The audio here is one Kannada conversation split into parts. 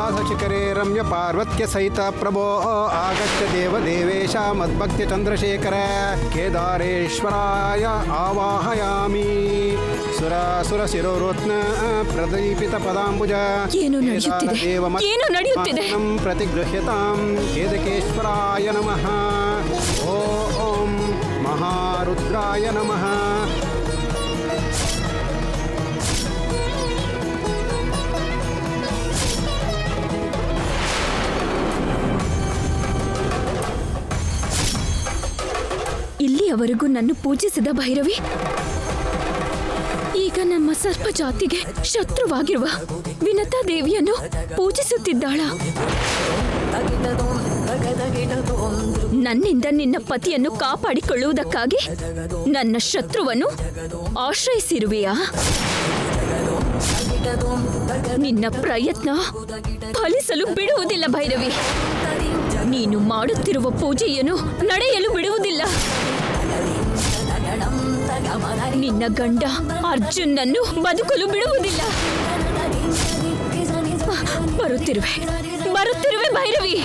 कैलासशिखरे रम्य पार्वत्य सहित प्रभो आगत्य देवदेवेश मद्भक्त्य चंद्रशेखर केदारेश्वराय आवाहयामि सुरासुर शिरोरत्न प्रदीपित पदांबुज प्रतिगृह्यतां केदकेश्वराय नमः ओम महारुद्राय नमः। ಇಲ್ಲಿಯವರೆಗೂ ನನ್ನ ಪೂಜಿಸಿದ ಭೈರವಿ ಈಗ ನಮ್ಮ ಸರ್ಪ ಜಾತಿಗೆ ಶತ್ರುವಾಗಿರುವ ವಿನತಾ ದೇವಿಯನ್ನು ಪೂಜಿಸುತ್ತಿದ್ದಾಳ. ನನ್ನಿಂದ ನಿನ್ನ ಪತಿಯನ್ನು ಕಾಪಾಡಿಕೊಳ್ಳುವುದಕ್ಕಾಗಿ ನನ್ನ ಶತ್ರುವನ್ನು ಆಶ್ರಯಿಸಿರುವೆಯಾ? ನಿನ್ನ ಪ್ರಯತ್ನ ಫಲಿಸಲು ಬಿಡುವುದಿಲ್ಲ ಭೈರವಿ. ನೀನು ಮಾಡುತ್ತಿರುವ ಪೂಜೆಯನ್ನು ನಡೆಯಲು ಬಿಡುವುದಿಲ್ಲ. ನಿನ್ನ ಗಂಡ ಅರ್ಜುನನ್ನು ಬದುಕಲು ಬಿಡುವುದಿಲ್ಲ. ಬರುತ್ತಿರುವೆ ಭೈರವಿ.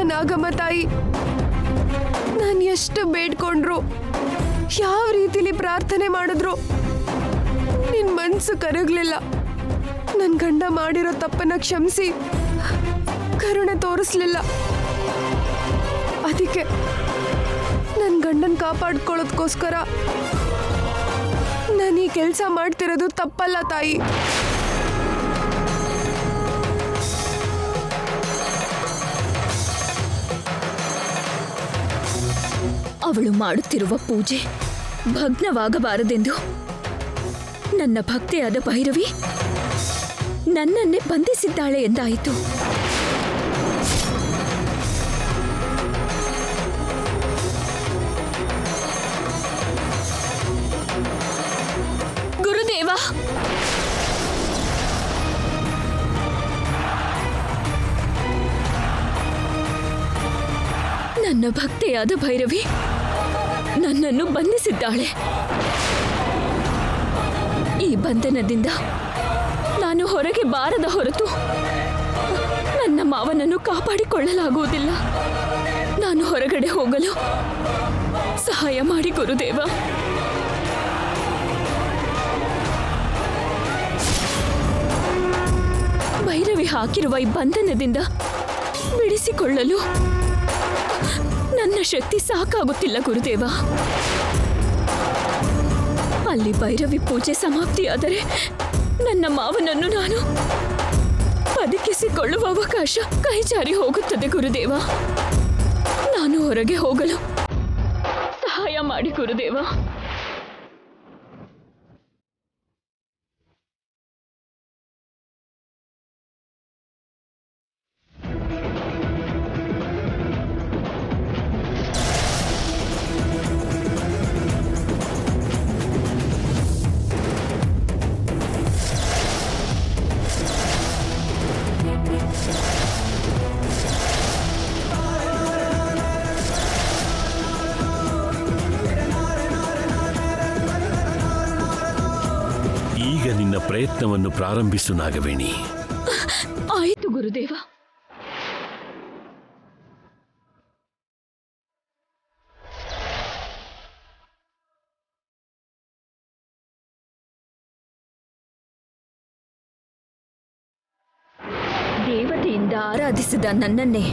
ನಾಗಮ್ಮ ತಾಯಿ, ನಾನು ಎಷ್ಟು ಬೇಡ್ಕೊಂಡ್ರು, ಯಾವ ರೀತಿಲಿ ಪ್ರಾರ್ಥನೆ ಮಾಡಿದ್ರು ನಿನ್ ಮನ್ಸು ಕರಗ್ಲಿಲ್ಲ. ನನ್ ಗಂಡ ಮಾಡಿರೋ ತಪ್ಪನ್ನ ಕ್ಷಮಿಸಿ ಕರುಣೆ ತೋರಿಸ್ಲಿಲ್ಲ. ಅದಕ್ಕೆ ನನ್ ಗಂಡನ್ ಕಾಪಾಡ್ಕೊಳ್ಳೋದಕ್ಕೋಸ್ಕರ ನಾನು ಈ ಕೆಲಸ ಮಾಡ್ತಿರೋದು ತಪ್ಪಲ್ಲ ತಾಯಿ. ಅವಳು ಮಾಡುತ್ತಿರುವ ಪೂಜೆ ಭಗ್ನವಾಗಬಾರದೆಂದು ನನ್ನ ಭಕ್ತೆಯಾದ ಭೈರವಿ ನನ್ನನ್ನೇ ಬಂಧಿಸಿದ್ದಾಳೆ ಎಂದಾಯಿತು. ಗುರುದೇವ, ನನ್ನ ಭಕ್ತೆಯಾದ ಭೈರವಿ ನನ್ನನ್ನು ಬಂಧಿಸಿದ್ದಾಳೆ. ಈ ಬಂಧನದಿಂದ ನಾನು ಹೊರಗೆ ಬಾರದ ಹೊರತು ನನ್ನ ಮಾವನನ್ನು ಕಾಪಾಡಿಕೊಳ್ಳಲಾಗುವುದಿಲ್ಲ. ನಾನು ಹೊರಗಡೆ ಹೋಗಲು ಸಹಾಯ ಮಾಡಿ ಗುರುದೇವ. ಭೈರವಿ ಹಾಕಿರುವ ಈ ಬಂಧನದಿಂದ ಬಿಡಿಸಿಕೊಳ್ಳಲು ನನ್ನ ಶಕ್ತಿ ಸಾಕಾಗುತ್ತಿಲ್ಲ ಗುರುದೇವ. ಅಲ್ಲಿ ಭೈರವಿ ಪೂಜೆ ಸಮಾಪ್ತಿಯಾದರೆ ನನ್ನ ಮಾವನನ್ನು ನಾನು ಬದುಕಿಸಿಕೊಳ್ಳುವ ಅವಕಾಶ ಕೈಜಾರಿ ಹೋಗುತ್ತದೆ ಗುರುದೇವ. ನಾನು ಹೊರಗೆ ಹೋಗಲು ಸಹಾಯ ಮಾಡಿ ಗುರುದೇವ. ಈಗ ನಿನ್ನ ಪ್ರಯತ್ನವನ್ನು ಪ್ರಾರಂಭಿಸು ನಾಗವೇಣಿ. ಆಯಿತು ಗುರುದೇವ. ದೇವತೆಯಿಂದ ಆರಾಧಿಸಿದ ನನ್ನನ್ನೇ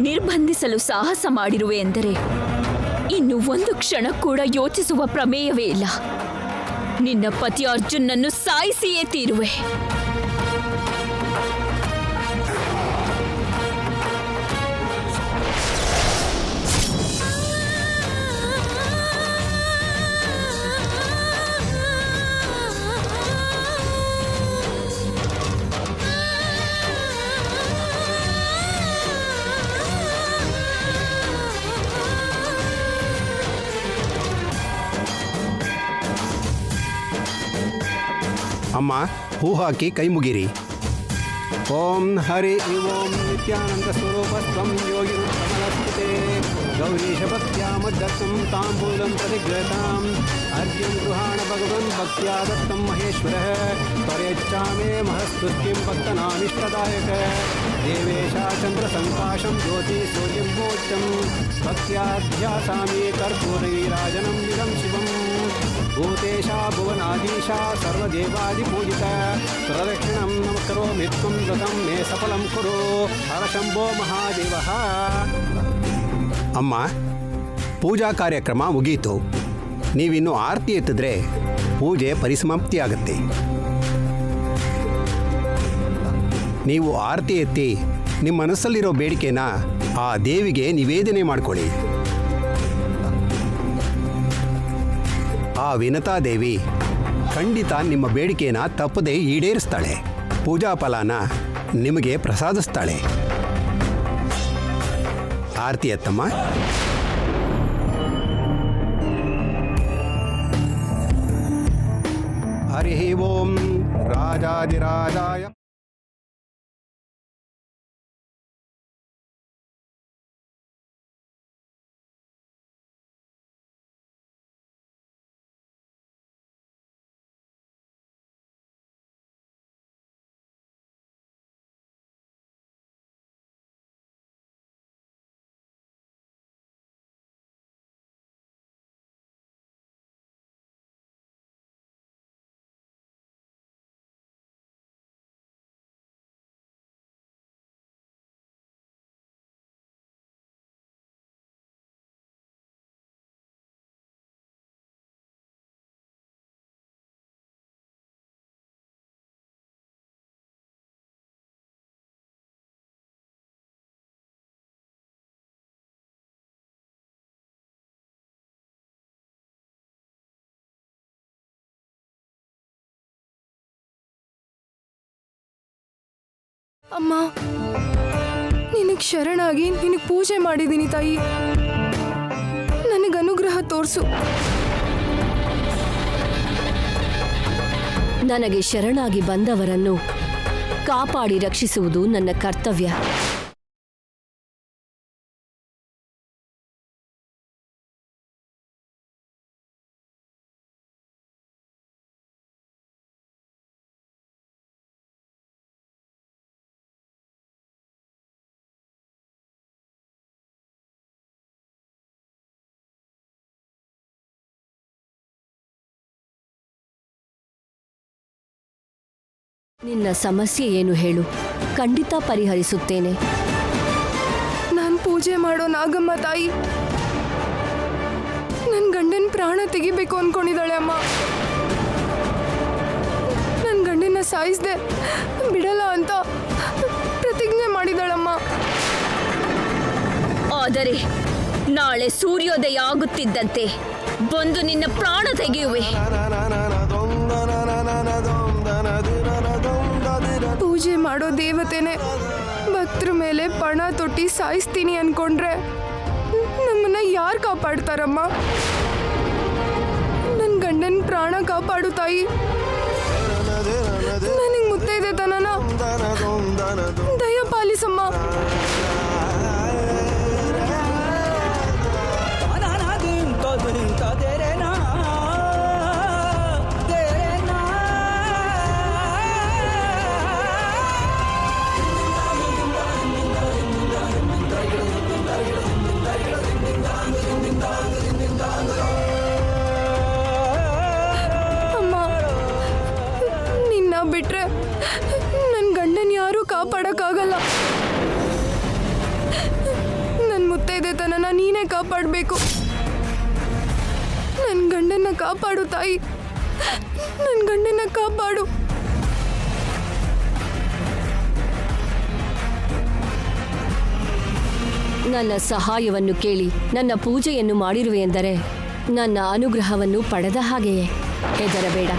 ನಿರ್ಬಂಧಿಸಲು ಸಾಹಸ ಮಾಡಿರುವೆ ಎಂದರೆ ಇನ್ನು ಒಂದು ಕ್ಷಣ ಕೂಡ ಯೋಚಿಸುವ ಪ್ರಮೇಯವೇ ಇಲ್ಲ. ನಿನ್ನ ಪತಿ ಅರ್ಜುನನ್ನು ಸಾಯಿಸಿಯೇ ತೀರುವೆ. ಅಮ್ಮ ಹೂ ಹಾಕಿ ಕೈ ಮುಗಿರಿ. ಓಂ ಹರಿ ಓಂ ನಿತ್ಯಾನಂದ ಸ್ವರೂಪಸ್ತ್ವಂ ಯೋಗಿ ಕಮಲಸ್ಥಿತೆ ಗೌರೀಶಪತ್ಯಾಮದ್ದತ್ತಂ ತಾಂಬೂಲಂ ಪ್ರತಿಗ್ರಹತಾಂ ಅರ್ಘ್ಯಂ ಗೃಹಾಣ ಭಗವನ್ ಭಕ್ತ್ಯಾ ದತ್ತಂ ಮಹೇಶ್ವರಃ ತ್ವರೇಚ್ಛಾಮೇ ಮಹಸ್ತುತಿಂ ಭಕ್ತನಾಮಿಷ್ಟದಾಯಕ ದೇವೇಶ ಚಂದ್ರ ಸಂಕಾಶಂ ಜ್ಯೋತಿ ಸೂರ್ಯಂ ಮೋಚ್ಚಂ ಭಕ್ತ್ಯಾಧ್ಯಾಸಾಮಿ ಕರ್ಪೂರೈರಾಜನಂ ವಿದಂ ಶಿವಂ ಭೂತೇಶ ಭುವನಾಧೀಶ ಸರ್ವದೇವಾದಿಪೂಜಿತ ಪ್ರದಕ್ಷಿಣಂ ನಮಸ್ಕರೋಮಿ ತ್ವಂ ವ್ರತಂ ಮೇ ಸಫಲಂ ಕುರು ಹರ ಶಂಭೋ ಮಹಾದೇವಃ. ಅಮ್ಮ ಪೂಜಾ ಕಾರ್ಯಕ್ರಮ ಮುಗೀತು. ನೀವಿನ್ನು ಆರತಿ ಎತ್ತಿದ್ರೆ ಪೂಜೆ ಪರಿಸಮಾಪ್ತಿಯಾಗತ್ತೆ. ನೀವು ಆರತಿ ಎತ್ತಿ ನಿಮ್ಮ ಮನಸ್ಸಲ್ಲಿರೋ ಬೇಡಿಕೆನ ಆ ದೇವಿಗೆ ನಿವೇದನೆ ಮಾಡಿಕೊಳ್ಳಿ. ಆ ವಿನತಾ ದೇವಿ ಖಂಡಿತ ನಿಮ್ಮ ಬೇಡಿಕೆನ ತಪ್ಪದೆ ಈಡೇರಿಸ್ತಾಳೆ. ಪೂಜಾ ಫಲನ ನಿಮಗೆ ಪ್ರಸಾದಿಸ್ತಾಳೆ. ಆರತಿ ಎತ್ತಮ್ಮ. ಹರಿ ಓಂ ರಾಜಾದಿರಾಜಾಯ ಅಮ್ಮ ನಿನಗೆ ಶರಣಾಗಿ ನಿನಗೆ ಪೂಜೆ ಮಾಡಿದ್ದೀನಿ ತಾಯಿ. ನನಗೆ ಅನುಗ್ರಹ ತೋರಿಸು. ನನಗೆ ಶರಣಾಗಿ ಬಂದವರನ್ನು ಕಾಪಾಡಿ ರಕ್ಷಿಸುವುದು ನನ್ನ ಕರ್ತವ್ಯ. ನಿನ್ನ ಸಮಸ್ಯೆ ಏನು ಹೇಳು, ಖಂಡಿತ ಪರಿಹರಿಸುತ್ತೇನೆ. ನಾನು ಪೂಜೆ ಮಾಡೋ ನಾಗಮ್ಮ ತಾಯಿ ನನ್ನ ಗಂಡನ ಪ್ರಾಣ ತೆಗಿಬೇಕು ಅನ್ಕೊಂಡಿದ್ದಾಳೆ ಅಮ್ಮ. ನನ್ನ ಗಂಡನ ಸಾಯಿಸ್ದೆ ಬಿಡಲ್ಲ ಅಂತ ಪ್ರತಿಜ್ಞೆ ಮಾಡಿದಾಳಮ್ಮ. ಆದರೆ ನಾಳೆ ಸೂರ್ಯೋದಯ ಆಗುತ್ತಿದ್ದಂತೆ ಬಂದು ನಿನ್ನ ಪ್ರಾಣ ತೆಗೆಯುವೆ. ಪೂಜೆ ಮಾಡೋ ದೇವತೆನೆ ಭಕ್ತರ ಮೇಲೆ ಪಣ ತೊಟ್ಟಿ ಸಾಯಿಸ್ತೀನಿ ಅನ್ಕೊಂಡ್ರೆ ನಮ್ಮನ್ನ ಯಾರು ಕಾಪಾಡ್ತಾರಮ್ಮ? ನನ್ನ ಗಂಡನ ಪ್ರಾಣ ಕಾಪಾಡು ತಾಯಿ. ನನಗೆ ಮುತ್ತೈದೆ ತನನ ದಯ ಪಾಲಿಸಮ್ಮ. ಬಿಟ್ರೆ ನನ್ನ ಗಂಡನ ಯಾರೂ ಕಾಪಾಡಕ್ಕಾಗಲ್ಲ. ನನ್ನ ಮುತ್ತೈದೆ ತನನ ನೀನೇ ಕಾಪಾಡಬೇಕು. ನನ್ನ ಗಂಡನ ಕಾಪಾಡು ತಾಯಿ, ನನ್ನ ಗಂಡನ ಕಾಪಾಡು. ನನ್ನ ಸಹಾಯವನ್ನು ಕೇಳಿ ನನ್ನ ಪೂಜೆಯನ್ನು ಮಾಡಿರುವೆ ಎಂದರೆ ನನ್ನ ಅನುಗ್ರಹವನ್ನು ಪಡೆದ ಹಾಗೆಯೇ. ಹೆದರಬೇಡ.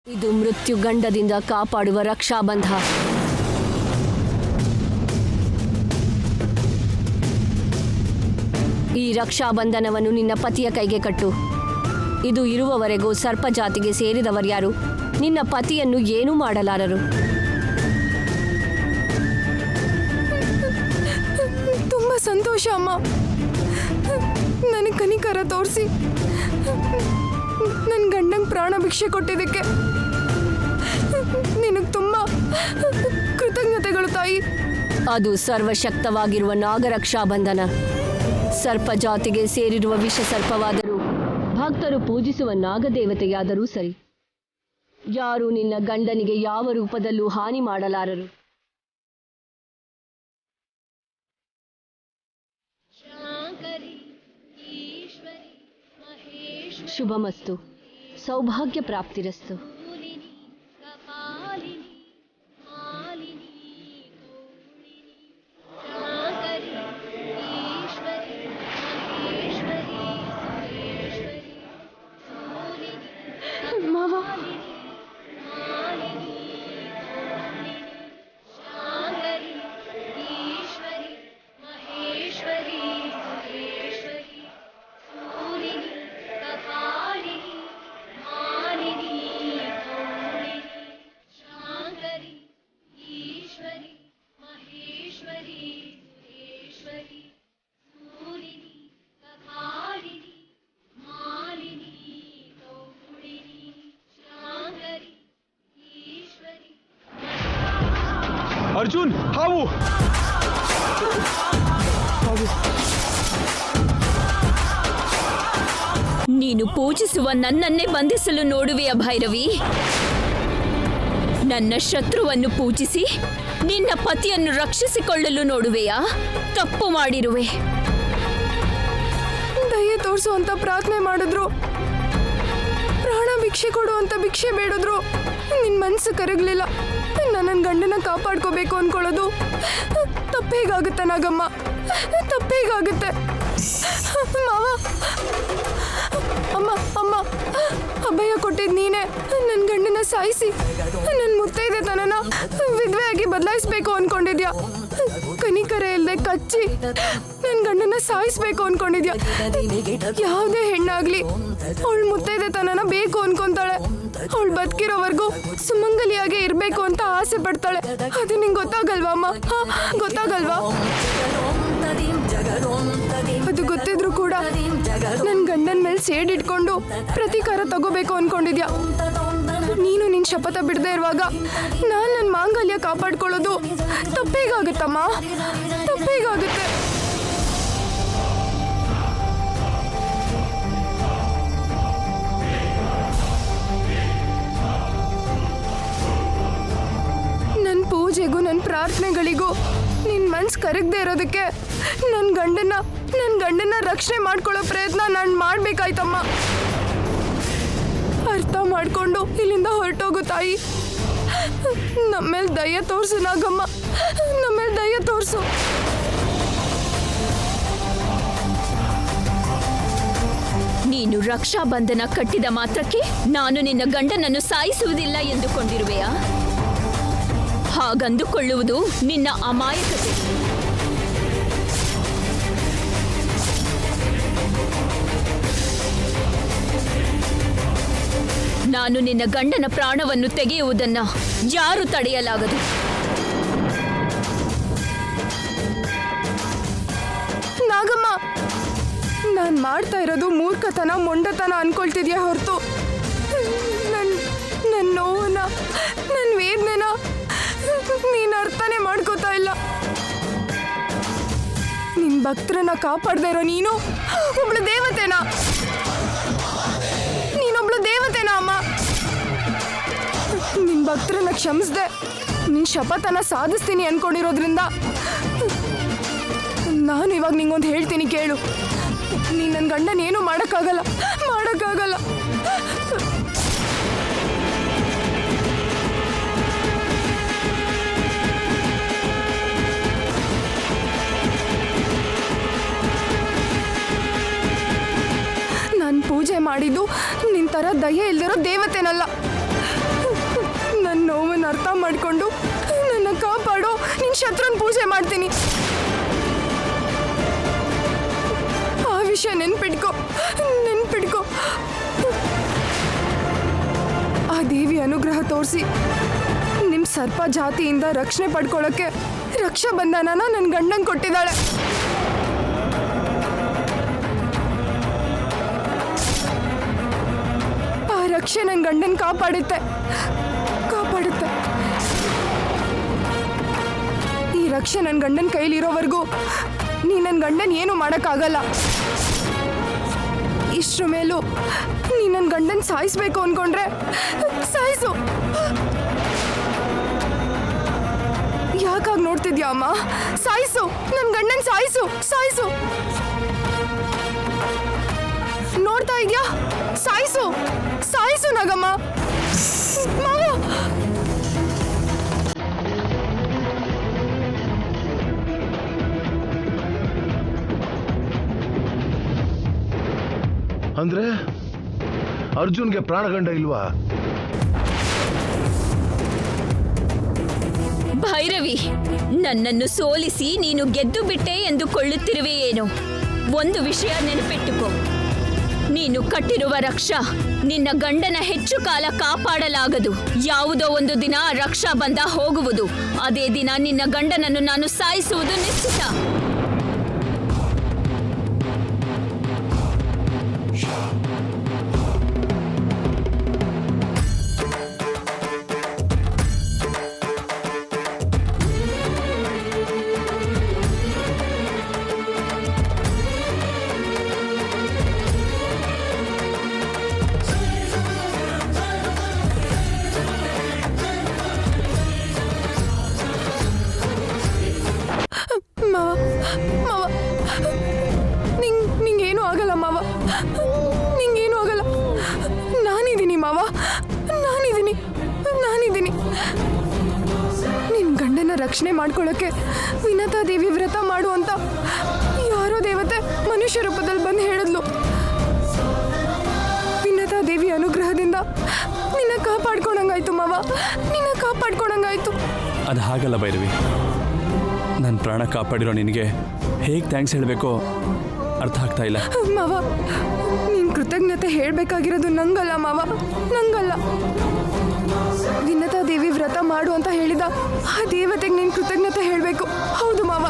ಇದು ಮೃತ್ಯುಗಂಡದಿಂದ ಕಾಪಾಡುವ ರಕ್ಷಾಬಂಧ. ಈ ರಕ್ಷಾಬಂಧನವನ್ನು ನಿನ್ನ ಪತಿಯ ಕೈಗೆ ಕಟ್ಟು. ಇದು ಇರುವವರೆಗೂ ಸರ್ಪಜಾತಿಗೆ ಸೇರಿದವರ್ಯಾರು ನಿನ್ನ ಪತಿಯನ್ನು ಏನೂ ಮಾಡಲಾರರು. ತುಂಬ ಸಂತೋಷ ಅಮ್ಮ. ನನಗೆ ಕನಿಕರ ತೋರಿಸಿ ನನ್ನ ಗಂಡಂಗೆ ಪ್ರಾಣ ಭಿಕ್ಷೆ ಕೊಟ್ಟಿದ್ದಕ್ಕೆ ನಿನಗೆ ತುಂಬ ಕೃತಜ್ಞತೆಗಳು ತಾಯಿ. ಅದು ಸರ್ವಶಕ್ತವಾಗಿರುವ ನಾಗರಕ್ಷಾಬಂಧನ. ಸರ್ಪ ಜಾತಿಗೆ ಸೇರಿರುವ ವಿಷ ಸರ್ಪವಾದರೂ ಭಕ್ತರು ಪೂಜಿಸುವ ನಾಗದೇವತೆಯಾದರೂ ಸರಿ, ಯಾರೂ ನಿನ್ನ ಗಂಡನಿಗೆ ಯಾವ ರೂಪದಲ್ಲೂ ಹಾನಿ ಮಾಡಲಾರರು. ಶುಭಮಸ್ತು. ಸೌಭಾಗ್ಯ ಪ್ರಾಪ್ತಿರಸ್ತು. ಮಾವ, ಅರ್ಜುನ್, ಹಾವು! ನೀನು ಪೂಜಿಸುವ ನನ್ನನ್ನೇ ಬಂಧಿಸಲು ನೋಡುವೆಯ ಭೈರವಿ? ನನ್ನ ಶತ್ರುವನ್ನು ಪೂಜಿಸಿ ನಿನ್ನ ಪತಿಯನ್ನು ರಕ್ಷಿಸಿಕೊಳ್ಳಲು ನೋಡುವೆಯಾ? ತಪ್ಪು ಮಾಡಿರುವೆ. ದಯೆ ತೋರಿಸು ಅಂತ ಪ್ರಾರ್ಥನೆ ಮಾಡಿದ್ರು, ಪ್ರಾಣ ಭಿಕ್ಷೆ ಕೊಡು ಅಂತ ಭಿಕ್ಷೆ ಬೇಡಿದ್ರು. ನಿನ್ನ ಮನಸ್ಸು ಕರಗಲಿಲ್ಲ. ನನ್ನ ಗಂಡನ ಕಾಪಾಡ್ಕೋಬೇಕು ಅಂದ್ಕೊಳ್ಳೋದು ತಪ್ಪೇಗಾಗುತ್ತೆ ನಾಗಮ್ಮ, ತಪ್ಪೇಗಾಗುತ್ತೆ. ಮಾವ, ಅಮ್ಮ ಅಮ್ಮ ಅಭಯ ಕೊಟ್ಟಿದ್ದು ನೀನೇ. ನನ್ನ ಗಂಡನ ಸಾಯಿಸಿ ನನ್ನ ಮುತ್ತೈದೆ ತನನ ವಿಧವೆಯಾಗಿ ಬದಲಾಯಿಸ್ಬೇಕು ಅನ್ಕೊಂಡಿದ್ಯಾ. ಕನಿಕರ ಇಲ್ಲದೆ ಕಚ್ಚಿ ನನ್ನ ಗಂಡನ ಸಾಯಿಸ್ಬೇಕು ಅನ್ಕೊಂಡಿದ್ಯಾ. ಯಾವುದೇ ಹೆಣ್ಣಾಗ್ಲಿ ಅವಳು ಮುತ್ತೈದೆ ತನನ ಬೇಕು ಅನ್ಕೊಂತಾಳೆ. ಅವಳು ಬದುಕಿರೋವರೆಗೂ ಸುಮಂಗಲಿಯಾಗೆ ಇರಬೇಕು ಅಂತ ಆಸೆ ಪಡ್ತಾಳೆ. ಅದು ನಿಂಗೆ ಗೊತ್ತಾಗಲ್ವಾ ಅಮ್ಮ? ಗೊತ್ತಾಗಲ್ವಾ? ಅದು ಗೊತ್ತಿದ್ರು ಕೂಡ ನನ್ನ ಗಂಡನ ಮೇಲೆ ಸೇಡಿಟ್ಕೊಂಡು ಪ್ರತೀಕಾರ ತಗೋಬೇಕು ಅನ್ಕೊಂಡಿದ್ಯಾ. ನೀನು ನಿನ್ನ ಶಪಥ ಬಿಡದೆ ಇರುವಾಗ ನಾನು ನನ್ನ ಮಾಂಗಲ್ಯ ಕಾಪಾಡ್ಕೊಳ್ಳೋದು ತಪ್ಪೇಗಾಗುತ್ತಮ್ಮ, ತಪ್ಪೇಗಾಗುತ್ತೆ. ನನ್ನ ಪೂಜೆಗೂ ನನ್ನ ಪ್ರಾರ್ಥನೆಗಳಿಗೂ ನಿನ್ನ ಮನ್ಸು ಕರಗದೆ ಇರೋದಕ್ಕೆ ನನ್ನ ಗಂಡನ ರಕ್ಷಣೆ ಮಾಡ್ಕೊಳ್ಳೋ ಪ್ರಯತ್ನ ನಾನು ಮಾಡ್ಬೇಕಾಯ್ತಮ್ಮ. ಅರ್ಥ ಮಾಡ್ಕೊಂಡು ಇಲ್ಲಿಂದ ಹೊರಟೋಗು ತಾಯಿ. ನಮ್ಮೇಲೆ ದಯ ತೋರಿಸು ನಾಗಮ್ಮ, ನಮ್ಮೇಲೆ ದಯ ತೋರಿಸು. ನೀನು ರಕ್ಷಾಬಂಧನ ಕಟ್ಟಿದ ಮಾತ್ರಕ್ಕೆ ನಾನು ನಿನ್ನ ಗಂಡನನ್ನು ಸಾಯಿಸುವುದಿಲ್ಲ ಎಂದುಕೊಂಡಿರುವೆಯಾ? ಹಾಗಂದುಕೊಳ್ಳುವುದು ನಿನ್ನ ಅಮಾಯಕತೆ. ನಾನು ನಿನ್ನ ಗಂಡನ ಪ್ರಾಣವನ್ನು ತೆಗೆಯುವುದನ್ನ ಯಾರು ತಡೆಯಲಾಗದು. ನಾಗಮ್ಮ, ನಾನು ಮಾಡ್ತಾ ಇರೋದು ಮೂರ್ಖತನ, ಮೊಂಡತನ ಅನ್ಕೊಳ್ತಿದ್ಯಾ ಹೊರತು ನನ್ನ ನೋವನ್ನ, ನನ್ನ ವೇದನೆನ ನೀನು ಅರ್ಥನೇ ಮಾಡ್ಕೋತಾ ಇಲ್ಲ. ನಿನ್ನ ಭಕ್ತರನ್ನ ಕಾಪಾಡದೇ ಇರೋ ನೀನು ಒಬ್ಳು ದೇವತೆನಾ? ನೀನೊಬ್ಳು ದೇವತೆನಾ ಅಮ್ಮ? ನಿನ್ನ ಭಕ್ತರನ್ನ ಕ್ಷಮಿಸ್ದೆ ನಿನ್ನ ಶಪಥನ ಸಾಧಿಸ್ತೀನಿ ಅನ್ಕೊಂಡಿರೋದ್ರಿಂದ ನಾನು ಇವಾಗ ನಿಂಗೊಂದು ಹೇಳ್ತೀನಿ ಕೇಳು. ನೀನು ನನ್ನ ಗಂಡನ ಏನೂ ಮಾಡೋಕ್ಕಾಗಲ್ಲ. ನಾನು ಪೂಜೆ ಮಾಡಿದ್ದು ನಿನ್ನ ಥರ ದಯೆ ಇಲ್ದಿರೋ ದೇವತೆನಲ್ಲ. ಮಾಡಿಕೊಂಡು ನನ್ನ ಕಾಪಾಡೋ ನಿನ್ ಶತ್ರುನ್ ಪೂಜೆ ಮಾಡ್ತೀನಿ. ಆ ವಿಷಯ ನೆನ್ಪಿಟ್ಕೋ. ಆ ದೇವಿ ಅನುಗ್ರಹ ತೋರಿಸಿ ನಿಮ್ ಸರ್ಪ ಜಾತಿಯಿಂದ ರಕ್ಷಣೆ ಪಡ್ಕೊಳ್ಳೋಕೆ ರಕ್ಷಾ ಬಂಧನನ ನನ್ನ ಗಂಡಂಗೆ ಕೊಟ್ಟಿದ್ದಾಳೆ. ಆ ರಕ್ಷೆ ನನ್ನ ಗಂಡನ್ ಕಾಪಾಡುತ್ತೆ. ಈ ರಕ್ಷೆ ನನ್ನ ಗಂಡನ ಕೈಲಿರೋವರೆಗೂ ನೀ ನನ್ನ ಗಂಡನ್ ಏನು ಮಾಡೋಕ್ಕಾಗಲ್ಲ. ಇಷ್ಟ್ರ ಮೇಲೂ ನೀ ನನ್ನ ಗಂಡನ್ ಸಾಯಿಸ್ಬೇಕು ಅನ್ಕೊಂಡ್ರೆ ಸಾಯಿಸು. ಯಾಕಾಗಿ ನೋಡ್ತಿದ್ಯಾ ಅಮ್ಮ? ಸಾಯಿಸು, ನನ್ನ ಗಂಡನ್ ಸಾಯಿಸು. ನೋಡ್ತಾ ಇದ್ಯಾ? ಸಾಯಿಸು ನಾಗಮ್ಮ. ಮಾವ, ಅಂದ್ರೆ ಅರ್ಜುನ್ಗೆ ಪ್ರಾಣಗಂಡ ಇಲ್ವಾ? ಭೈರವಿ, ನನ್ನನ್ನು ಸೋಲಿಸಿ ನೀನು ಗೆದ್ದು ಬಿಟ್ಟೆ ಎಂದುಕೊಳ್ಳುತ್ತಿರುವೆಯೇನೋ? ಒಂದು ವಿಷಯ ನೆನಪಿಟ್ಟುಕೋ, ನೀನು ಕಟ್ಟಿರುವ ರಕ್ಷಾ ನಿನ್ನ ಗಂಡನ ಹೆಚ್ಚು ಕಾಲ ಕಾಪಾಡಲಾಗದು. ಯಾವುದೋ ಒಂದು ದಿನ ರಕ್ಷಾ ಬಂಧ ಹೋಗುವುದು. ಅದೇ ದಿನ ನಿನ್ನ ಗಂಡನನ್ನು ನಾನು ಸಾಯಿಸುವುದು ನಿಶ್ಚಿತ. ಮಾವ, ನಿಂಗೇನು ಆಗಲ್ಲ ಮಾವ. ನಿಂಗೇನು ಆಗಲ್ಲ. ನಾನಿದ್ದೀನಿ ಮಾವ, ನಾನಿದ್ದೀನಿ. ನಿನ್ ಗಂಡನ ರಕ್ಷಣೆ ಮಾಡ್ಕೊಳ್ಳೋಕೆ ವಿನತಾ ದೇವಿ ವ್ರತ ಮಾಡು ಅಂತ ಯಾರೋ ದೇವತೆ ಮನುಷ್ಯ ರೂಪದಲ್ಲಿ ಬಂದು ಹೇಳಿದ್ಲು. ವಿನತಾ ದೇವಿ ಅನುಗ್ರಹದಿಂದ ನಿನ್ನ ಕಾಪಾಡ್ಕೊಂಡಂಗಾಯ್ತು ಮಾವ, ಅದು ಹಾಗಲ್ಲ ಭೈರವಿ. ನನ್ನ ಪ್ರಾಣ ಕಾಪಾಡಿರೋ ನಿನಗೆ ಹೇಗೆ ಥ್ಯಾಂಕ್ಸ್ ಹೇಳಬೇಕೋ ಅರ್ಥ ಆಗ್ತಾ ಇಲ್ಲ. ಮಾವ, ನೀನ್ ಕೃತಜ್ಞತೆ ಹೇಳ್ಬೇಕಾಗಿರೋದು ನಂಗಲ್ಲ ಮಾವ, ನಂಗಲ್ಲ. ವಿನತಾ ದೇವಿ ವ್ರತ ಮಾಡು ಅಂತ ಹೇಳಿದ ಆ ದೇವತೆಗೆ ನೀನ್ ಕೃತಜ್ಞತೆ ಹೇಳ್ಬೇಕು. ಹೌದು ಮಾವ.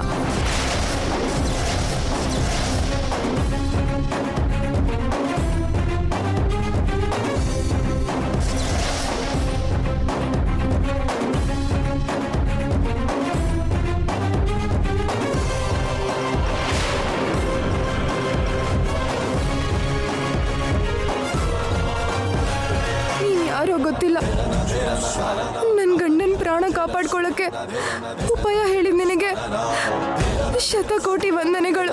ಯಾರೋ ಗೊತ್ತಿಲ್ಲ, ನನ್ನ ಗಂಡನ ಪ್ರಾಣ ಕಾಪಾಡ್ಕೊಳ್ಳೋಕೆ ಉಪಾಯ ಹೇಳಿದ ನಿನಗೆ ಶತಕೋಟಿ ವಂದನೆಗಳು.